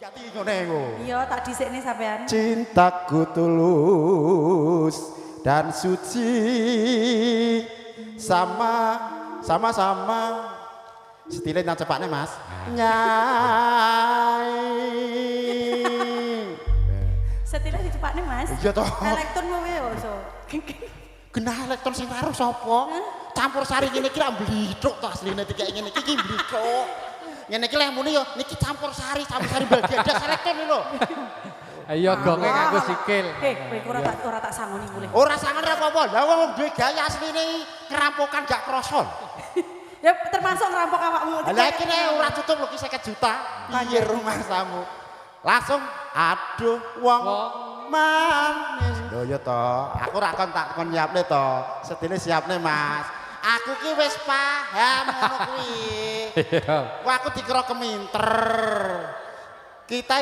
Gati ngene iku. Iya, tak dhisikne sampean. Cintaku tulus dan suci sama-sama stile nang cepakne Mas. Nyai. Setile dicepakne Mas. Iya toh. Elektron wae oso. Genah elektron sing karo sapa? Campur sari ngene iki ra mblithuk to asline dikek ngene iki mblithuk. Ngene iki lemune yo niki campur sari baldiadas elektron lho. Ayo gonge nganggo sikil. Kowe ora tak sangoni mulih. Ora sangen ra apa-apa. Lah wong duwe gaya asline ngerampokan gak krasa. Ya termasuk ngerampok awakmu. Lah iki nek ora cukup lho ki 50 juta. Piye rumah samu? Langsung aduh wong manis. Lho ya to, aku ra kon tak kon nyiapne to. Setine siapne Mas. Aku ki wis paham ngono kuwi. Wah aku dikira keminter. Kita